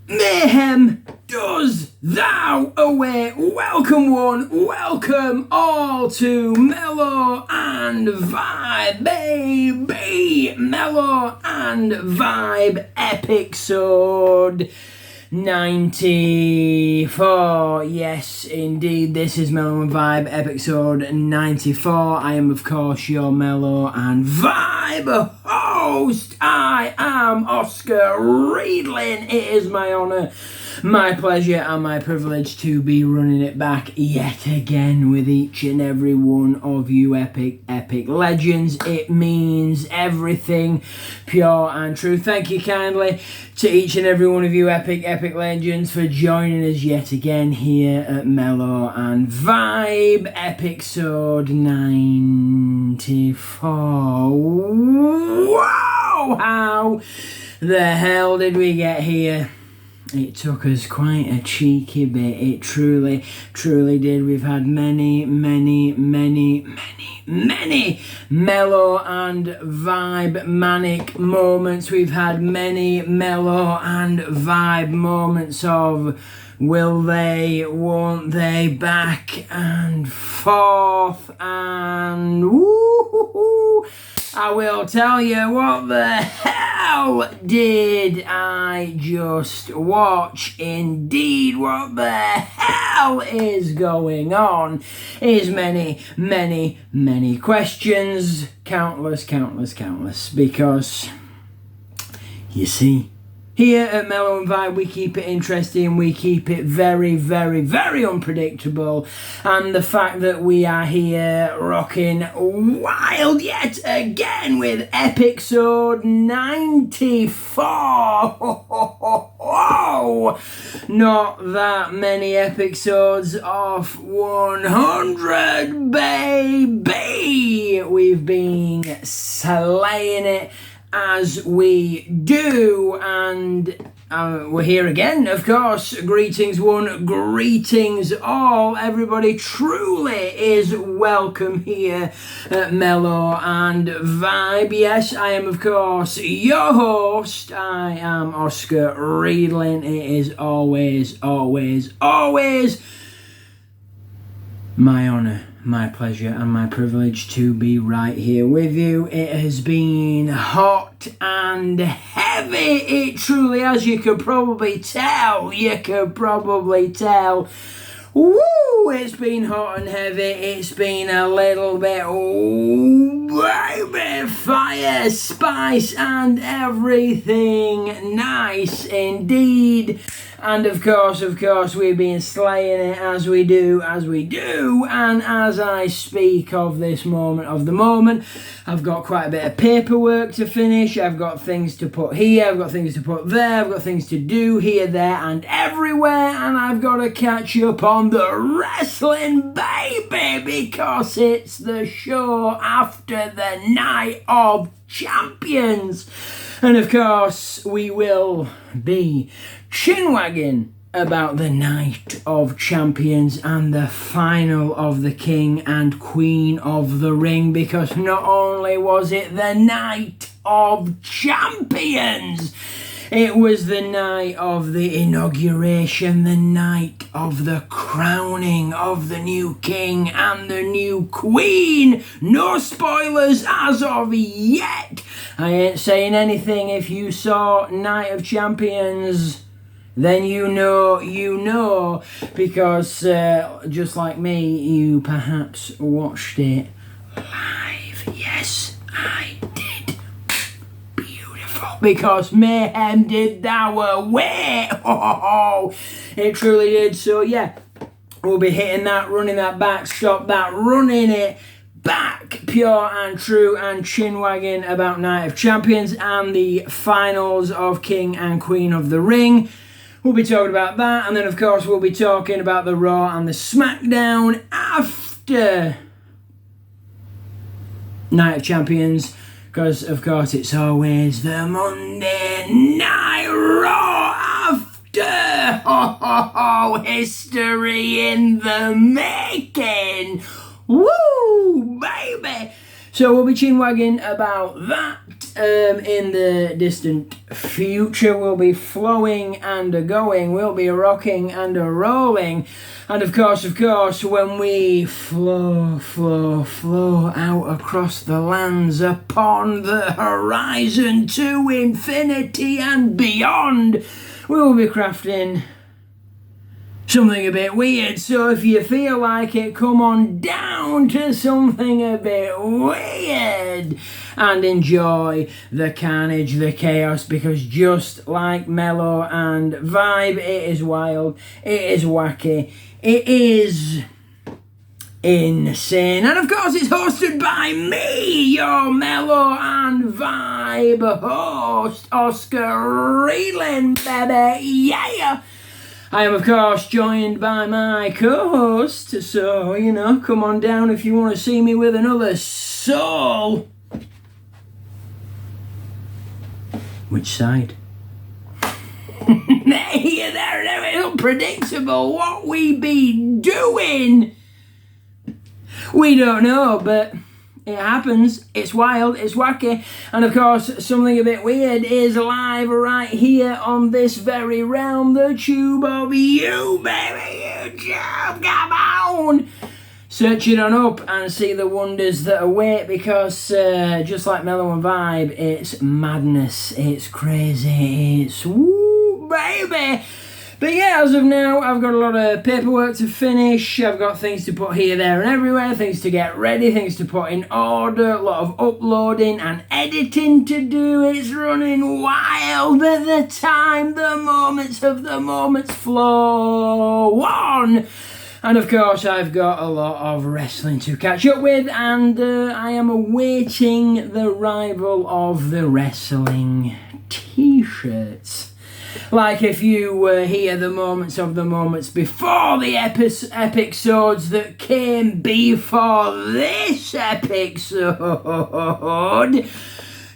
Mayhem does thou away. Welcome one, welcome all to Mellow and Vibe, baby. Mellow and Vibe Epicsode 94. Yes, indeed, this is Mellow and Vibe Episode 94. I am, of course, your Mellow and Vibe host. I am Oscar Riedlin. It is my honour, my pleasure and my privilege to be running it back yet again with each and every one of you epic legends. It means everything, pure and true. Thank you kindly to each and every one of you epic legends for joining us yet again here at Mellow and Vibe Episode 94. Wow, how the hell did we get here? It took us quite a cheeky bit. It truly did. We've had many Mellow and Vibe Manic moments. We've had many Mellow and Vibe moments of will they, won't they, back and forth, and woo-hoo-hoo. I will tell you, what the hell did I just watch? Indeed, what the hell is going on? Is many questions, countless, because, you see, here at Mellow and Vibe, we keep it interesting, we keep it very unpredictable, and the fact that we are here rocking wild yet again with Episode 94. Not that many episodes off 100, baby. We've been slaying it as we do, and we're here again, of course. Greetings one, greetings all. Everybody truly is welcome here at Mellow and Vibe. Yes, I am, of course, your host. I am Oscar Riedlin. It is always my honour, my pleasure and my privilege to be right here with you. It has been hot and heavy. It truly, as you could probably tell. Woo! It's been hot and heavy. It's been a little bit, baby, fire, spice and everything nice indeed. And of course, we've been slaying it as we do. And as I speak of this moment, I've got quite a bit of paperwork to finish. I've got things to put here, I've got things to put there, I've got things to do here, there and everywhere. And I've got to catch up on the wrestling, baby, because it's the show after the Night of Champions. And of course, we will be chinwagging about the Night of Champions and the final of the King and Queen of the Ring, because not only was it the Night of Champions, it was the night of the inauguration, the night of the crowning of the new king and the new queen. No spoilers as of yet. I ain't saying anything. If you saw Night of Champions, then you know, because just like me, you perhaps watched it live. Yes, I did. Beautiful. Because Mayhem did our way. It truly did. So yeah, we'll be hitting that, running that back, stop that, running it back, pure and true, and chinwagging about Night of Champions and the finals of King and Queen of the Ring. We'll be talking about that, and then of course we'll be talking about the Raw and the SmackDown after Night of Champions, because of course it's always the Monday Night Raw after. History in the making. Woo, baby! So we'll be chinwagging about that in the distant future will be flowing and a-going, we'll be rocking and a-rolling. And of course, when we flow out across the lands upon the horizon to infinity and beyond, we will be crafting something a bit weird. So if you feel like it, come on down to something a bit weird and enjoy the carnage, the chaos, because just like Mellow and Vibe, it is wild, it is wacky, it is insane. And of course it's hosted by me, your Mellow and Vibe host, Oscar Reeling, baby, yeah! I am, of course, joined by my co-host, so, you know, come on down if you want to see me with another soul. Which side? Hey, they're unpredictable. What we be doing? We don't know, but it happens. It's wild, it's wacky, and of course something a bit weird is live right here on this very realm, the tube of you, baby, YouTube, come on! Search it on up and see the wonders that await, because just like Mellow and Vibe, it's madness, it's crazy, it's woo, baby! But yeah, as of now, I've got a lot of paperwork to finish, I've got things to put here, there and everywhere, things to get ready, things to put in order, a lot of uploading and editing to do. It's running wild at the time, the moments of the moments flow on. And of course, I've got a lot of wrestling to catch up with, and I am awaiting the arrival of the wrestling t-shirts. Like if you hear the moments of the moments before the episodes that came before this episode,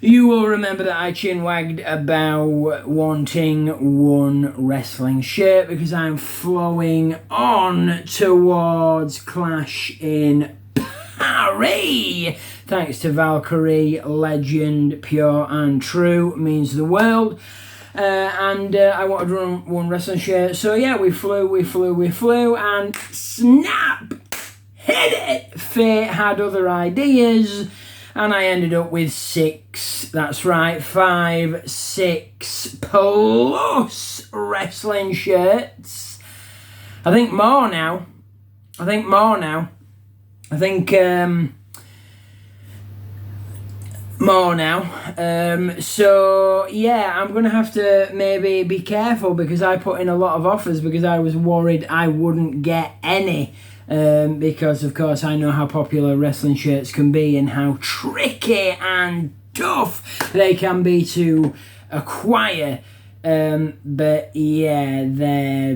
you will remember that I chin-wagged about wanting one wrestling shirt because I'm flowing on towards Clash in Paris. Thanks to Valkyrie, legend, pure and true, means the world. And I wanted to run one wrestling shirt, so yeah, we flew, and snap, hit it, fate had other ideas, and I ended up with 6, that's right, 5, 6 plus wrestling shirts. I think more now, more now. So yeah, I'm gonna have to maybe be careful because I put in a lot of offers because I was worried I wouldn't get any, because of course I know how popular wrestling shirts can be and how tricky and tough they can be to acquire. But yeah,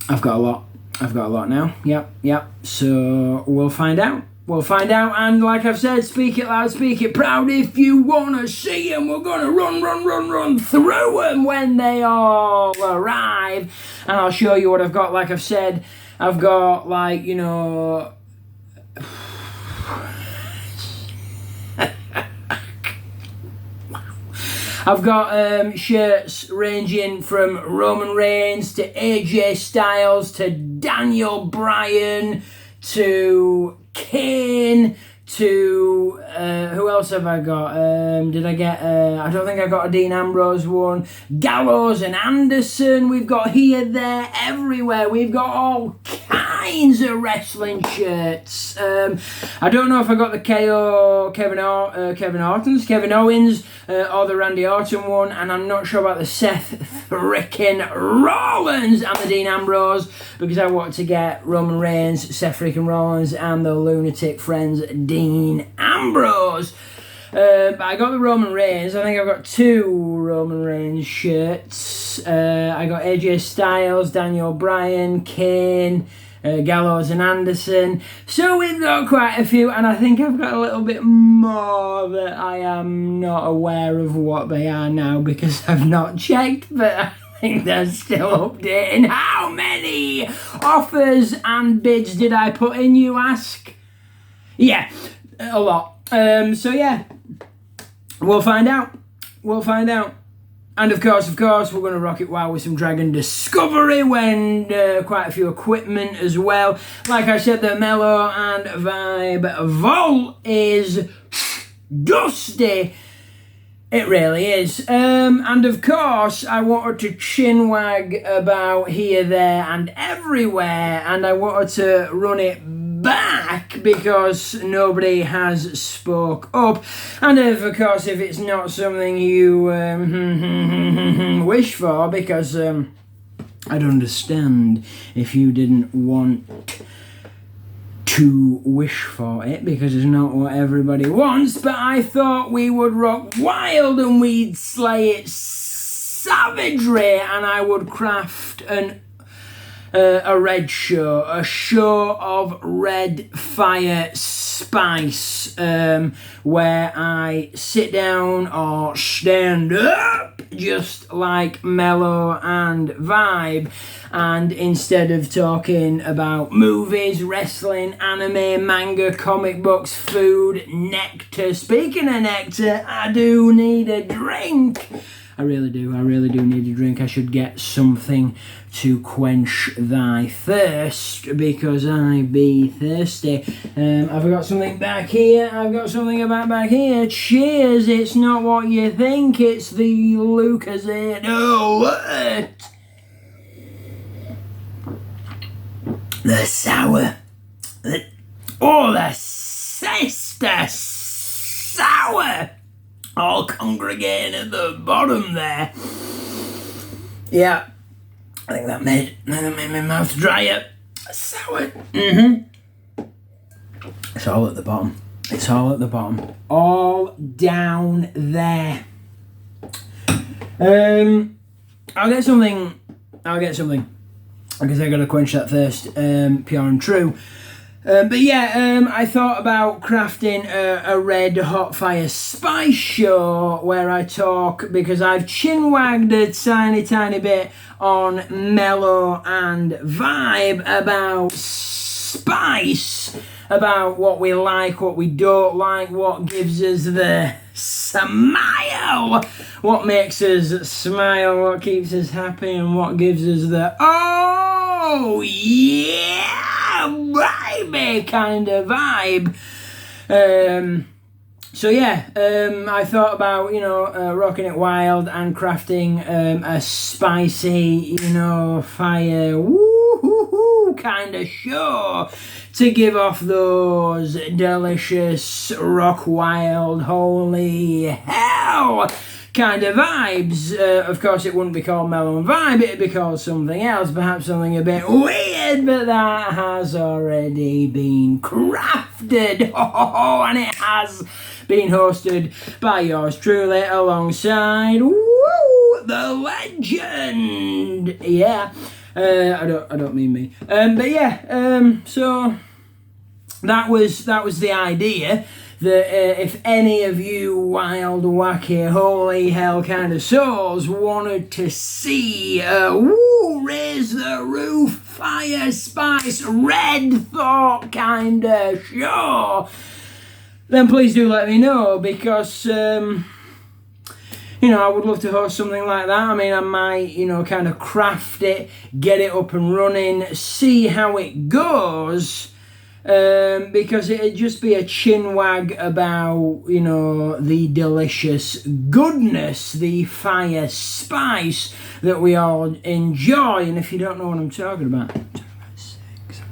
I've got a lot now. Yep. So we'll find out. And like I've said, speak it loud, speak it proud. If you want to see them, we're going to run through them when they all arrive. And I'll show you what I've got. Like I've said, I've got, like, you know... I've got shirts ranging from Roman Reigns to AJ Styles to Daniel Bryan to Kane to who else have I got? Did I get I don't think I got a Dean Ambrose one. Gallows and Anderson. We've got here, there, everywhere. We've got all kinds of wrestling shirts. I don't know if I got the Kevin Owens or the Randy Orton one, and I'm not sure about the Seth frickin' Rollins and the Dean Ambrose, because I wanted to get Roman Reigns, Seth frickin' Rollins, and the lunatic friends Dean Ambrose. But I got the Roman Reigns. I think I've got 2 Roman Reigns shirts. I got AJ Styles, Daniel Bryan, Kane, Gallows and Anderson. So we've got quite a few, and I think I've got a little bit more that I am not aware of what they are now because I've not checked, but I think they're still updating. How many offers and bids did I put in, you ask? Yeah, a lot. So yeah, We'll find out. We'll find out. And of course, we're going to rock it wild with some Dragon Discovery when quite a few equipment as well. Like I said, the Mellow and Vibe vault is dusty. It really is. And of course, I wanted to chinwag about here, there and everywhere, and I wanted to run it back because nobody has spoke up. And of course, if it's not something you wish for, because I'd understand if you didn't want to wish for it, because it's not what everybody wants, but I thought we would rock wild and we'd slay it savagery, and I would craft a red show, a show of red fire spice, where I sit down or stand up just like Mellow and Vibe, and instead of talking about movies, wrestling, anime, manga, comic books, food, nectar, speaking of nectar, I do need a drink. I really do need a drink. I should get something to quench thy thirst, because I be thirsty. I've got something back here. Back here. Cheers. It's not what you think. It's the Lucozade. Oh, what? The sour. The sister sour. All congregating at the bottom there. Yeah, I think that made my mouth drier. Sour. It's all at the bottom. All down there. I'll get something. Because I gotta quench that thirst. Pure and true. But yeah, I thought about crafting a red hot fire spice show where I talk, because I've chinwagged a tiny bit on Mellow and Vibe about spice, about what we like, what we don't like, what gives us the smile, what makes us smile, what keeps us happy, and what gives us the oh yeah baby kind of vibe. So yeah, I thought about, rocking it wild and crafting a spicy, fire woo kind of show to give off those delicious rock wild holy hell kind of vibes. Of course, it wouldn't be called Mellow and Vibe, it'd be called something else, perhaps something a bit weird, but that has already been crafted. And it has been hosted by yours truly, alongside the legend. Yeah, I don't mean me. But yeah, so that was the idea. That if any of you wild, wacky, holy hell kind of souls wanted to see raise the roof, fire, spice, red thought kind of show, then please do let me know, because I would love to host something like that. I mean, I might, kind of craft it, get it up and running, see how it goes. Because it'd just be a chinwag about, the delicious goodness, the fire spice that we all enjoy. And if you don't know what I'm talking about, sex.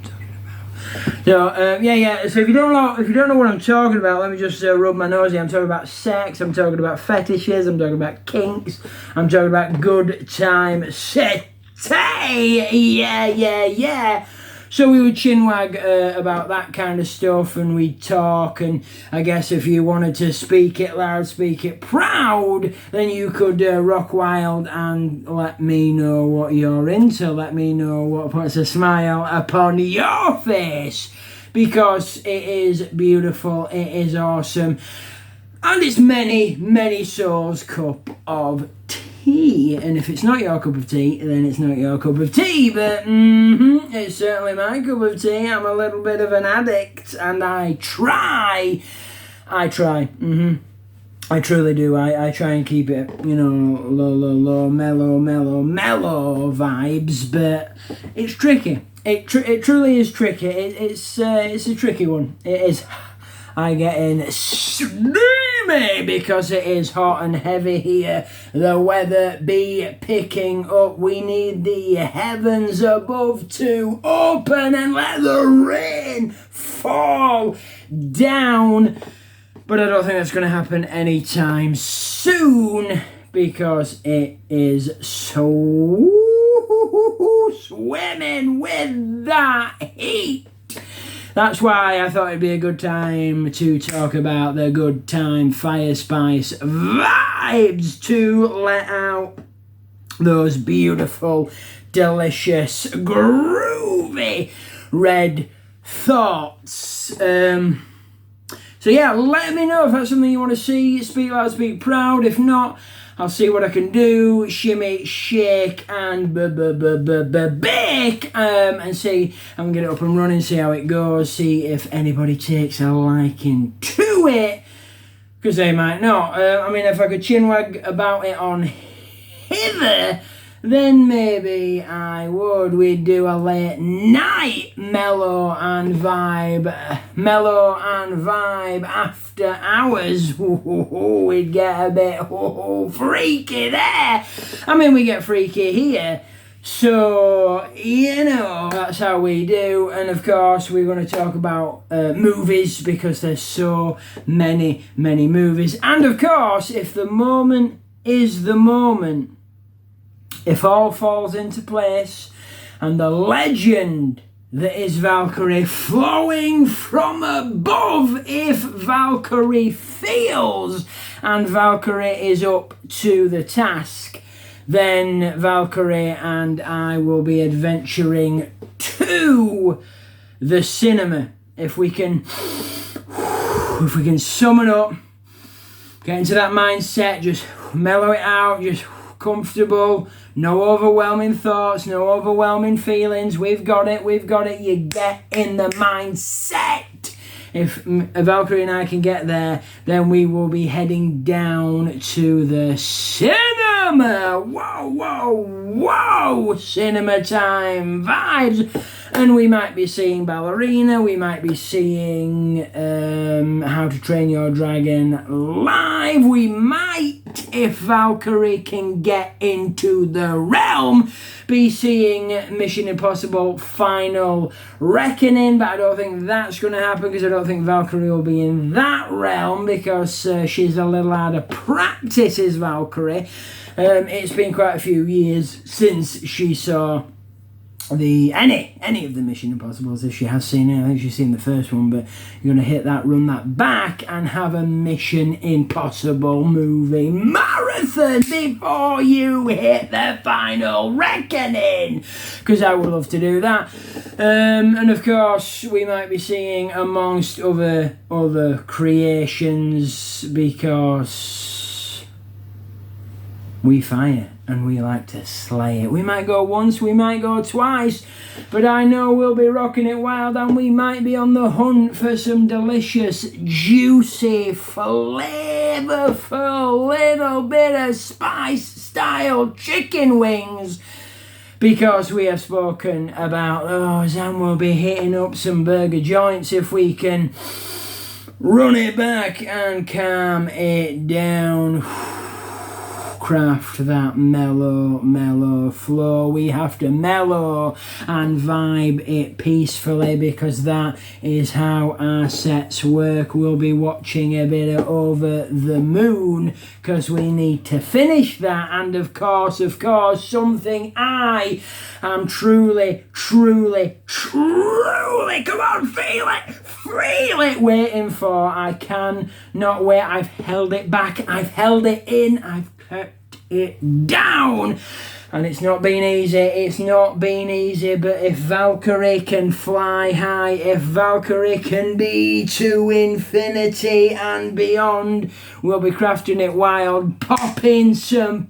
So yeah. So if you don't know what I'm talking about, let me just rub my nose here. I'm talking about sex. I'm talking about fetishes. I'm talking about kinks. I'm talking about good time sex. Yeah. So we would chinwag about that kind of stuff, and we'd talk, and I guess if you wanted to speak it loud, speak it proud, then you could rock wild and let me know what you're into, let me know what puts a smile upon your face, because it is beautiful, it is awesome, and it's many souls' cup of tea. And if it's not your cup of tea, then it's not your cup of tea, but it's certainly my cup of tea. I'm a little bit of an addict, and I try. I truly do. I try and keep it, you know, low, mellow vibes, but it's tricky. It truly is tricky. It's a tricky one. It is. I get in steamy because it is hot and heavy here. The weather be picking up. We need the heavens above to open and let the rain fall down. But I don't think that's going to happen anytime soon because it is so swimming with that heat. That's why I thought it'd be a good time to talk about the good time Fire Spice vibes, to let out those beautiful, delicious, groovy red thoughts. So yeah, let me know if that's something you want to see. Speak loud, speak proud. If not, I'll see what I can do. Shimmy, shake, and bake. And see, I'm going to get it up and running, see how it goes. See if anybody takes a liking to it. Because they might not. I mean, if I could chinwag about it on hither, then maybe I would. We'd do a late night mellow and vibe after hours. We'd get a bit freaky there. I mean, we get freaky here. So, you know, that's how we do. And of course, we're going to talk about movies because there's so many movies. And of course, if the moment is the moment, if all falls into place and the legend that is Valkyrie flowing from above, if Valkyrie feels and Valkyrie is up to the task, then Valkyrie and I will be adventuring to the cinema. If we can sum it up, get into that mindset, just mellow it out, just comfortable, no overwhelming thoughts, no overwhelming feelings. We've got it. You get in the mindset. If Valkyrie and I can get there, then we will be heading down to the cinema. Whoa, cinema time vibes. And we might be seeing Ballerina, we might be seeing How to Train Your Dragon live, we might, if Valkyrie can get into the realm, be seeing Mission Impossible Final Reckoning, but I don't think that's going to happen because I don't think Valkyrie will be in that realm because she's a little out of practice, is Valkyrie. It's been quite a few years since she saw any of the Mission Impossibles. If she has seen it, I think she's seen the first one, but you're going to run that back and have a Mission Impossible movie marathon before you hit the Final Reckoning, because I would love to do that. And of course we might be seeing amongst other creations, because we fire and we like to slay it. We might go once, we might go twice, but I know we'll be rocking it wild, and we might be on the hunt for some delicious, juicy, flavorful, little bit of spice-style chicken wings, because we have spoken about those, and we'll be hitting up some burger joints if we can run it back and calm it down. Craft that mellow flow. We have to mellow and vibe it peacefully, because that is how our sets work. We'll be watching a bit of Over the Moon because we need to finish that, and of course something I am truly, come on, feel it, waiting for. I can not wait. I've held it back, I've held it in, I've kept it down. And it's not been easy, but if Valkyrie can fly high, if Valkyrie can be to infinity and beyond, we'll be crafting it wild, popping some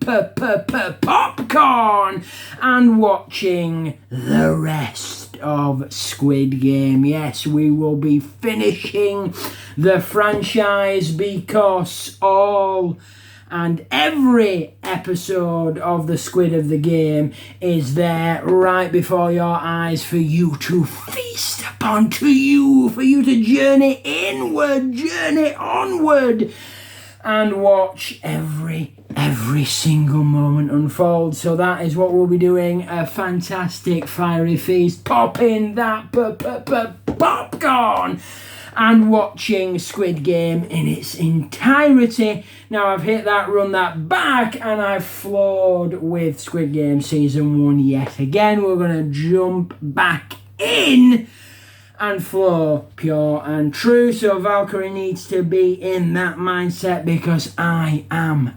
popcorn and watching the rest of Squid Game. Yes, we will be finishing the franchise because all and every episode of the Squid of the Game is there right before your eyes for you to feast upon, for you to journey inward, journey onward, and watch every single moment unfold. So that is what we'll be doing, a fantastic fiery feast, popping that popcorn and watching Squid Game in its entirety. Now I've hit that, run that back, and I've floored with Squid Game Season 1 yet again. We're going to jump back in and flow pure and true. So Valkyrie needs to be in that mindset because I am.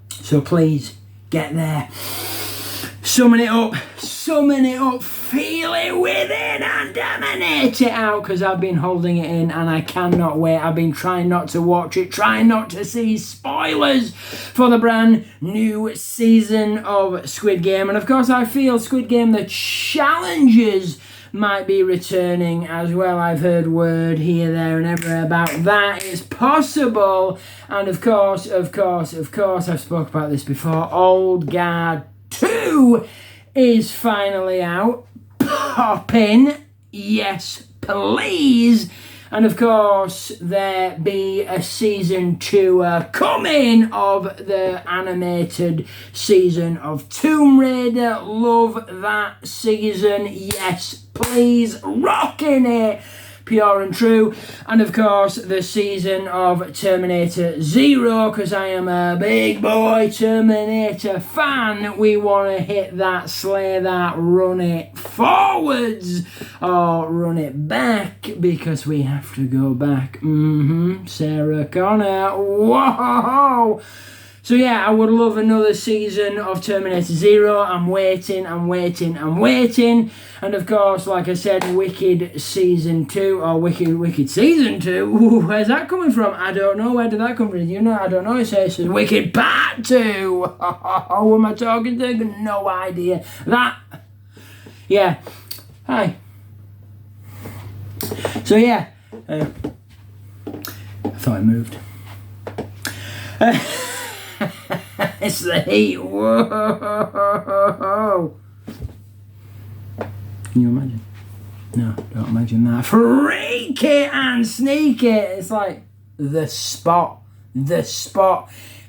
So please get there. Summon it up, feel it within and emanate it out, because I've been holding it in and I cannot wait. I've been trying not to watch it, trying not to see spoilers for the brand new season of Squid Game. And of course I feel Squid Game, the challenges might be returning as well. I've heard word here, there and everywhere about that. It's possible. And of course, I've spoke about this before, Old Guard 2 is finally out. Popping, yes please. And of course there be a season 2 coming of the animated season of Tomb Raider. Love that season, yes please, rocking it pure and true. And of course the season of Terminator Zero, because I am a big boy Terminator fan. We want to hit that, slay that, run it forwards or run it back, because we have to go back. Sarah Connor, whoa. So yeah, I would love another season of Terminator Zero. I'm waiting. And of course, like I said, Wicked Season 2, or Wicked Season 2. Ooh, where's that coming from? I don't know. Where did that come from? You know, I don't know. It says Wicked Part 2. Who am I talking to? No idea. That, yeah. Hi. So yeah, I thought I moved. It's the heat. Whoa. Can you imagine? No, don't imagine that. Freaky and sneaky. It's like the spot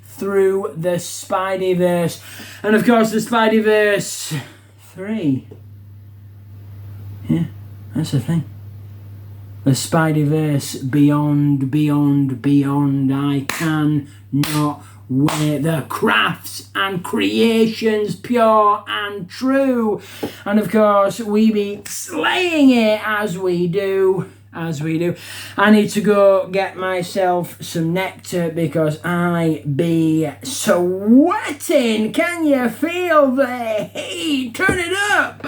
through the Spideyverse. And of course the Spideyverse 3. Yeah, that's the thing. The Spideyverse beyond. I cannot wait. The crafts and creations, pure and true. And of course, we be slaying it as we do. I need to go get myself some nectar because I be sweating. Can you feel the heat? Turn it up.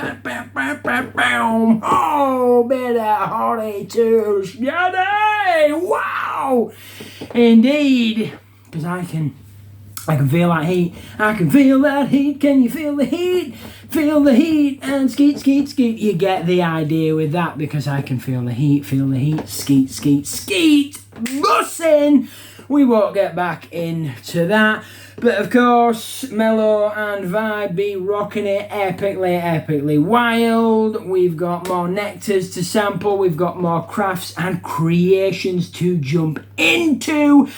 Oh, bit of Hottie too. Shuddy. Wow. Indeed. Because I can feel that heat. I can feel that heat. Can you feel the heat? Feel the heat and skeet. You get the idea with that, because I can feel the heat. Skeet. Bussing. We won't get back into that. But of course, Mellow and Vibe be rocking it epically wild. We've got more nectars to sample. We've got more crafts and creations to jump into.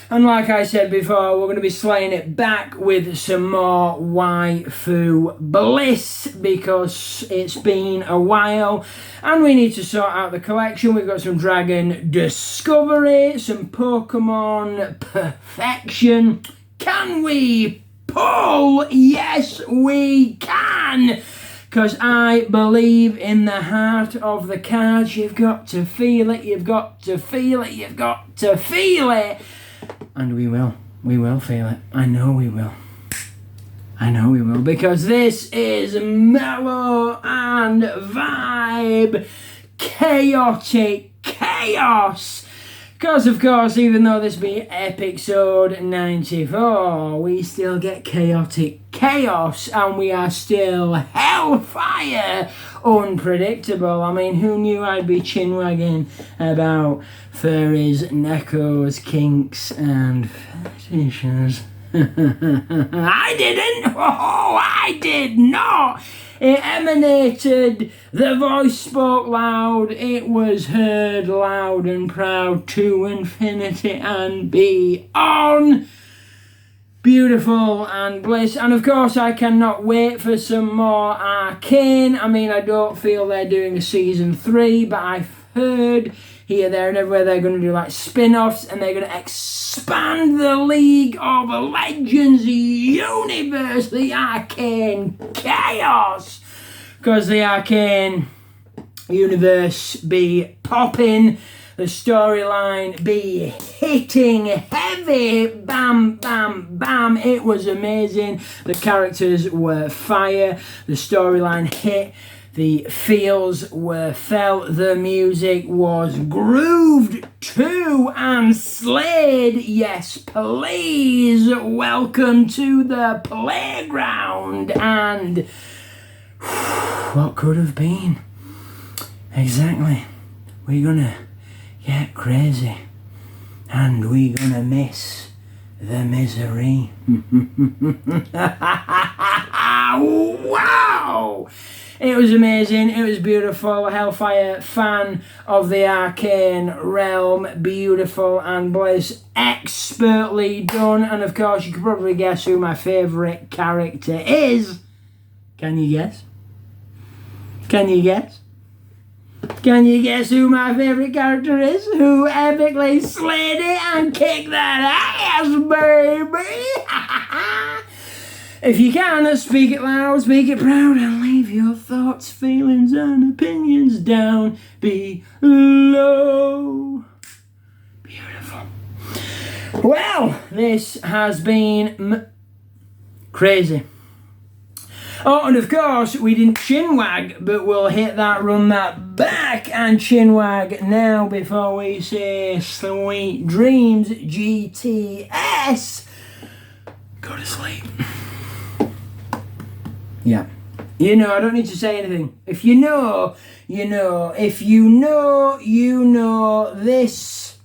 And like I said before, we're going to be slaying it back with some more waifu bliss, because it's been a while and we need to sort out the collection. We've got some Dragon Discovery, some Pokemon Perfection. Can we pull? Yes, we can. Because I believe in the heart of the cards. You've got to feel it. And we will. We will feel it. I know we will. I know we will, because this is Mellow and Vibe Chaotic Chaos. Because, of course, even though this be Epicsode 94, we still get chaotic chaos, and we are still hellfire unpredictable. I mean, who knew I'd be chinwagging about furries, neckos, kinks, and fetishes? I didn't! Oh, I did not! It emanated, the voice spoke loud, it was heard loud and proud to infinity and beyond. Beautiful and bliss. And of course, I cannot wait for some more Arcane. I mean, I don't feel they're doing a season 3, but I've heard here, there, and everywhere they're going to do like spin-offs, and they're going to expand the League of Legends universe, the Arcane Chaos, because the Arcane universe be popping, the storyline be hitting heavy, bam, bam, bam. It was amazing. The characters were fire, the storyline hit, the feels were felt, the music was grooved to and slayed. Yes, please, welcome to the playground. And what could have been? Exactly. We're gonna get crazy, and we're gonna miss the misery. Wow! It was amazing, it was beautiful. Hellfire fan of the Arcane realm, beautiful and bliss, expertly done. And of course, you can probably guess who my favourite character is. Can you guess? Can you guess? Can you guess who my favourite character is? Who epically slayed it and kicked that ass, baby? If you can, speak it loud, speak it proud, and leave your thoughts, feelings, and opinions down below. Beautiful. Well, this has been crazy. Oh, and of course, we didn't chinwag, but we'll hit that, run that back, and chinwag now before we say sweet dreams, GTS. Go to sleep. Yeah. You know, I don't need to say anything. If you know, you know. If you know, you know. This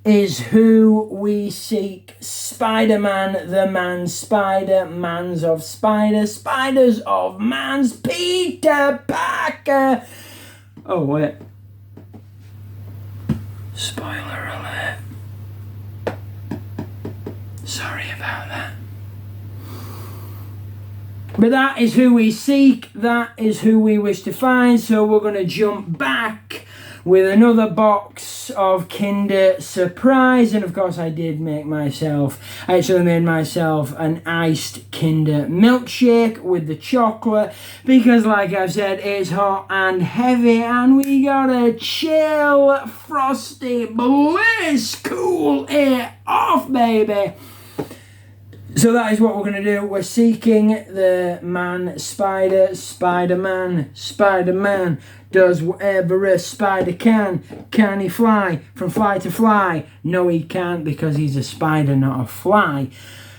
is who we seek. Spider-Man, the man spider, mans of spider, spiders of mans, Peter Parker. Oh, wait. Spoiler alert. Sorry about that. But that is who we seek, that is who we wish to find, so we're going to jump back with another box of Kinder Surprise. And of course I actually made myself an iced Kinder milkshake with the chocolate, because like I've said, it's hot and heavy, and we gotta chill, frosty bliss, cool it off, baby. So that is what we're going to do. We're seeking the man spider, Spider-Man. Spider-Man does whatever a spider can. Can he fly from fly to fly? No, he can't, because he's a spider, not a fly.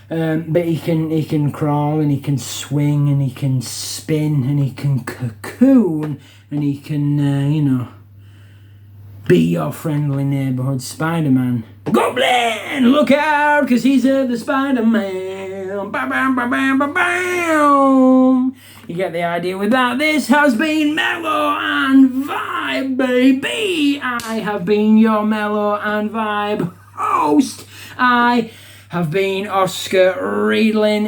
But he can crawl, and he can swing, and he can spin, and he can cocoon, and he can, be your friendly neighbourhood Spider-Man. Goblin! Look out, because he's the Spider-Man. Ba-bam, ba-bam, ba-bam. You get the idea with that. This has been Mellow and Vibe, baby. I have been your Mellow and Vibe host. I have been Oscar Riedlin.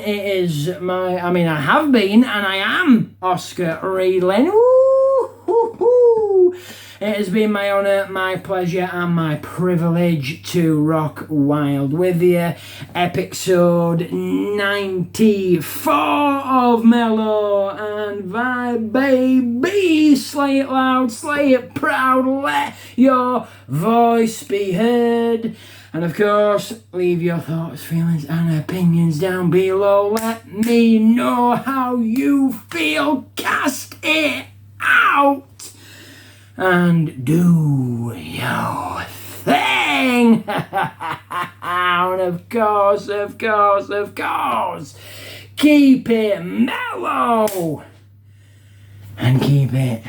I have been, and I am Oscar Riedlin. Woo-hoo-hoo. It has been my honour, my pleasure and my privilege to rock wild with you. Episode 94 of Mellow and Vibe, baby. Slay it loud, slay it proud, let your voice be heard. And of course, leave your thoughts, feelings and opinions down below. Let me know how you feel. Cast it out and do your thing. And of course, keep it mellow and keep it